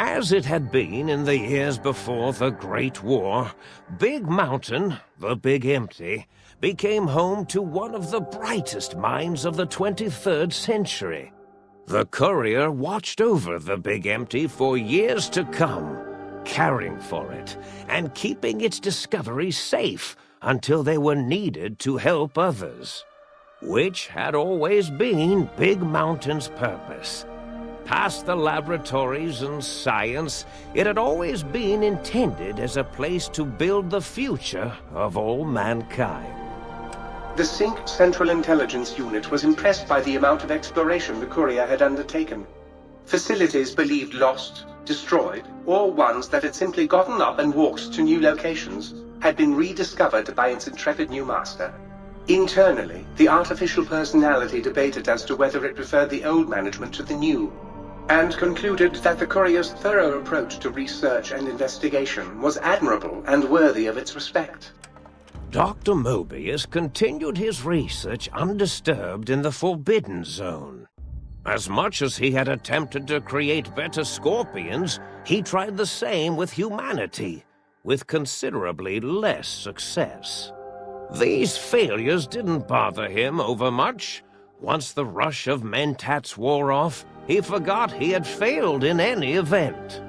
As it had been in the years before the Great War, Big Mountain, the Big Empty, became home to one of the brightest minds of the 23rd century. The courier watched over the Big Empty for years to come, caring for it and keeping its discoveries safe until they were needed to help others, which had always been Big Mountain's purpose. Past the laboratories and science, it had always been intended as a place to build the future of all mankind. The Sync Central Intelligence Unit was impressed by the amount of exploration the courier had undertaken. Facilities believed lost, destroyed, or ones that had simply gotten up and walked to new locations had been rediscovered by its intrepid new master. Internally, the artificial personality debated as to whether it preferred the old management to the new, and concluded that the courier's thorough approach to research and investigation was admirable and worthy of its respect. Dr. Mobius continued his research undisturbed in the Forbidden Zone. As much as he had attempted to create better scorpions, he tried the same with humanity, with considerably less success. These failures didn't bother him overmuch. Once the rush of mentats wore off, he forgot he had failed in any event.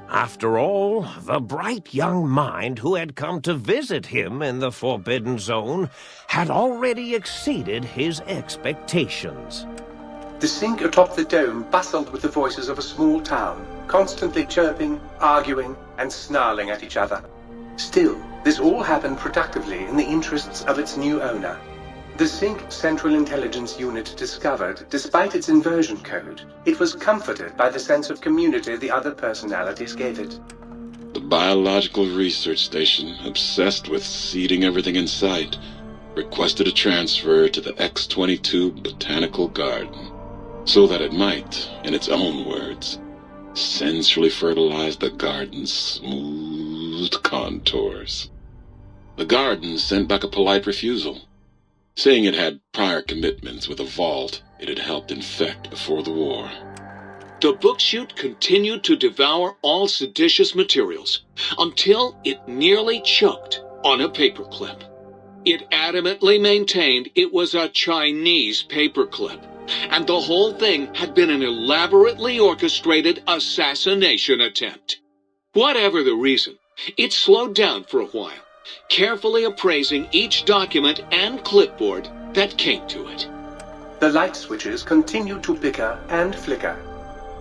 After all, the bright young mind who had come to visit him in the Forbidden Zone had already exceeded his expectations. The Sync atop the dome bustled with the voices of a small town, constantly chirping, arguing, and snarling at each other. Still, this all happened productively in the interests of its new owner. The Sync Central Intelligence Unit discovered, despite its inversion code, it was comforted by the sense of community the other personalities gave it. The Biological Research Station, obsessed with seeding everything in sight, requested a transfer to the X-22 Botanical Garden, so that it might, in its own words, sensually fertilize the garden's smooth contours. The garden sent back a polite refusal, saying it had prior commitments with a vault it had helped infect before the war. The book chute continued to devour all seditious materials until it nearly choked on a paperclip. It adamantly maintained it was a Chinese paperclip, and the whole thing had been an elaborately orchestrated assassination attempt. Whatever the reason, it slowed down for a while, carefully appraising each document and clipboard that came to it. The light switches continued to bicker and flicker.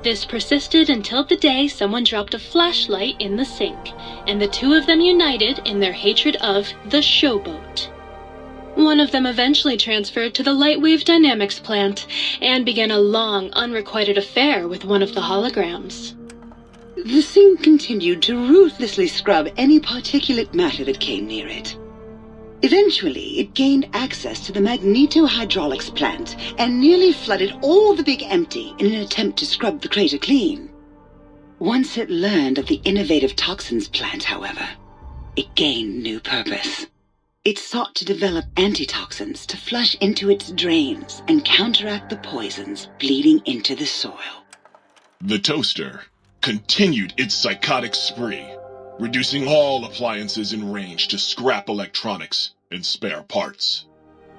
This persisted until the day someone dropped a flashlight in the sink, and the two of them united in their hatred of the showboat. One of them eventually transferred to the Lightwave Dynamics plant and began a long, unrequited affair with one of the holograms. The Sync continued to ruthlessly scrub any particulate matter that came near it. Eventually, it gained access to the magnetohydraulics plant and nearly flooded all the Big Empty in an attempt to scrub the crater clean. Once it learned of the innovative toxins plant, however, it gained new purpose. It sought to develop antitoxins to flush into its drains and counteract the poisons bleeding into the soil. The toaster continued its psychotic spree, reducing all appliances in range to scrap electronics and spare parts.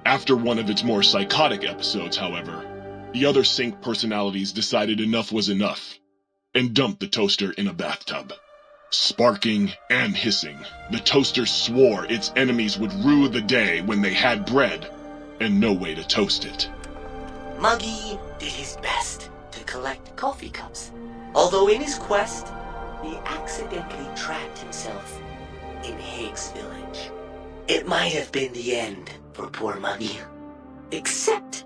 After one of its more psychotic episodes, however, the other Sync personalities decided enough was enough and dumped the toaster in a bathtub. Sparking and hissing, the toaster swore its enemies would rue the day when they had bread and no way to toast it. Muggy did his best to collect coffee cups, although in his quest, he accidentally trapped himself in Higgs Village. It might have been the end for poor Muggy, except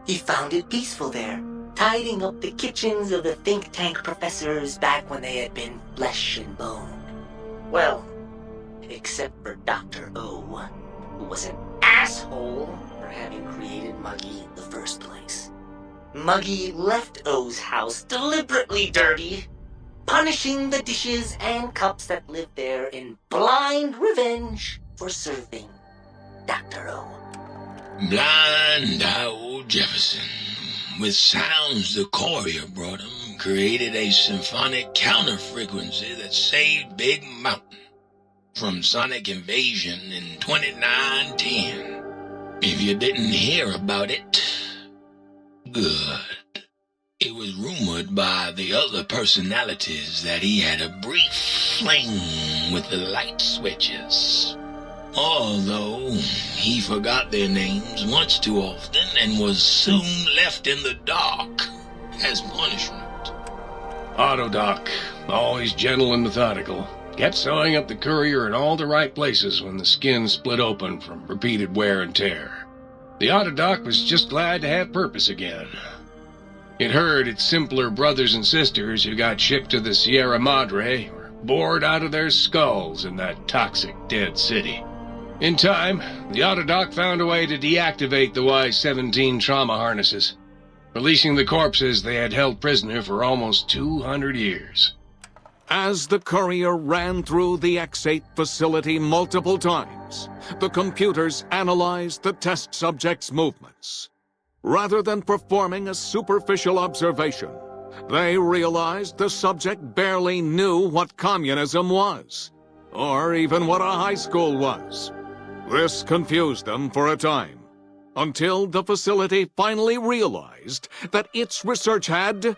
he found it peaceful there, tidying up the kitchens of the think tank professors back when they had been flesh and bone. Well, except for Dr. O, who was an asshole for having created Muggy in the first place. Muggy left O's house deliberately dirty, punishing the dishes and cups that lived there in blind revenge for serving Dr. O. Blind old Jefferson, with sounds the courier brought him, and created a symphonic counter-frequency that saved Big Mountain from sonic invasion in 2910. If you didn't hear about it, good. It was rumored by the other personalities that he had a brief fling with the light switches. Although he forgot their names much too often and was soon left in the dark as punishment. Autodoc, always gentle and methodical, kept sewing up the courier in all the right places when the skin split open from repeated wear and tear. The Autodoc was just glad to have purpose again. It heard its simpler brothers and sisters who got shipped to the Sierra Madre were bored out of their skulls in that toxic dead city. In time, the Autodoc found a way to deactivate the Y-17 trauma harnesses, releasing the corpses they had held prisoner for almost 200 years. As the courier ran through the X-8 facility multiple times, the computers analyzed the test subject's movements. Rather than performing a superficial observation, they realized the subject barely knew what communism was, or even what a high school was. This confused them for a time, until the facility finally realized that its research had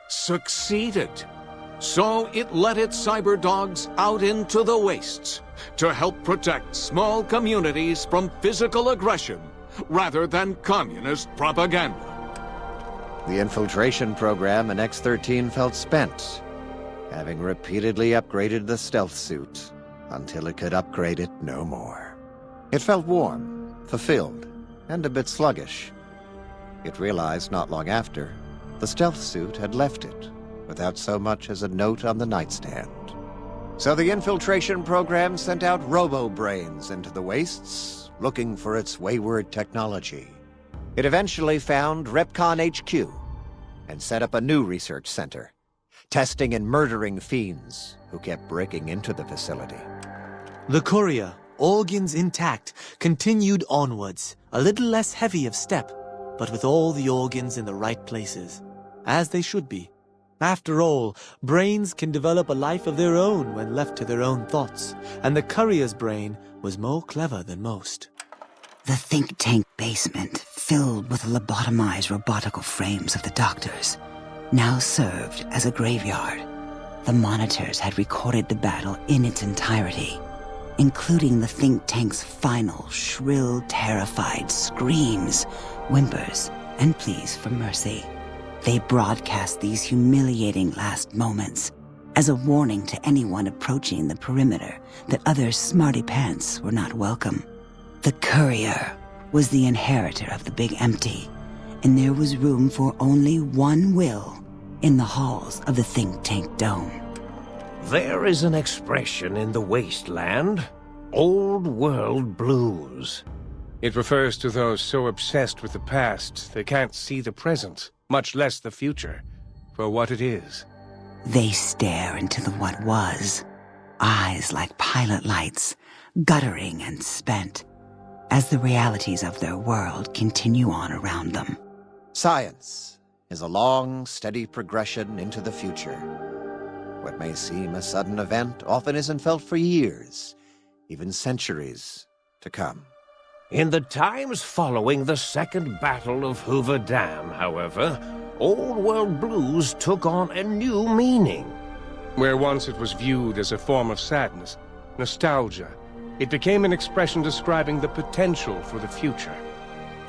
succeeded. So it let its cyber dogs out into the wastes to help protect small communities from physical aggression rather than communist propaganda. The infiltration program in X-13 felt spent, having repeatedly upgraded the stealth suit until it could upgrade it no more. It felt warm, fulfilled, and a bit sluggish. It realized not long after the stealth suit had left it without so much as a note on the nightstand. So the infiltration program sent out robo-brains into the wastes, looking for its wayward technology. It eventually found Repcon HQ and set up a new research center, testing and murdering fiends who kept breaking into the facility. The courier, organs intact, continued onwards, a little less heavy of step, but with all the organs in the right places, as they should be. After all, brains can develop a life of their own when left to their own thoughts, and the courier's brain was more clever than most. The think tank basement, filled with lobotomized robotical frames of the doctors, now served as a graveyard. The monitors had recorded the battle in its entirety, including the think tank's final, shrill, terrified screams, whimpers, and pleas for mercy. They broadcast these humiliating last moments as a warning to anyone approaching the perimeter that other smarty pants were not welcome. The courier was the inheritor of the Big Empty, and there was room for only one will in the halls of the think tank dome. There is an expression in the wasteland, old world blues. It refers to those so obsessed with the past they can't see the present, much less the future, for what it is. They stare into the what was, eyes like pilot lights, guttering and spent, as the realities of their world continue on around them. Science is a long, steady progression into the future. What may seem a sudden event often isn't felt for years, even centuries to come. In the times following the Second Battle of Hoover Dam, however, old world blues took on a new meaning. Where once it was viewed as a form of sadness, nostalgia, it became an expression describing the potential for the future.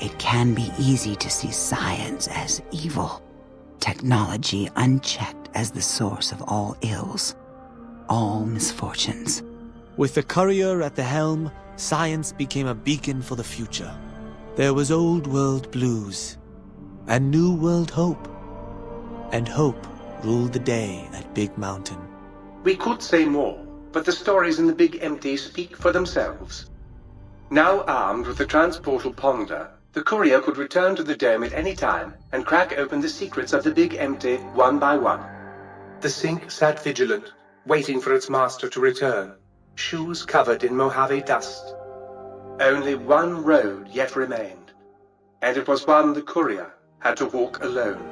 It can be easy to see science as evil, technology unchecked as the source of all ills, all misfortunes. With the courier at the helm, science became a beacon for the future. There was old world blues, and new world hope. And hope ruled the day at Big Mountain. We could say more, but the stories in the Big Empty speak for themselves. Now armed with the transportal Ponder, the courier could return to the dome at any time and crack open the secrets of the Big Empty one by one. The sink sat vigilant, waiting for its master to return, shoes covered in Mojave dust. Only one road yet remained, and it was one the courier had to walk alone.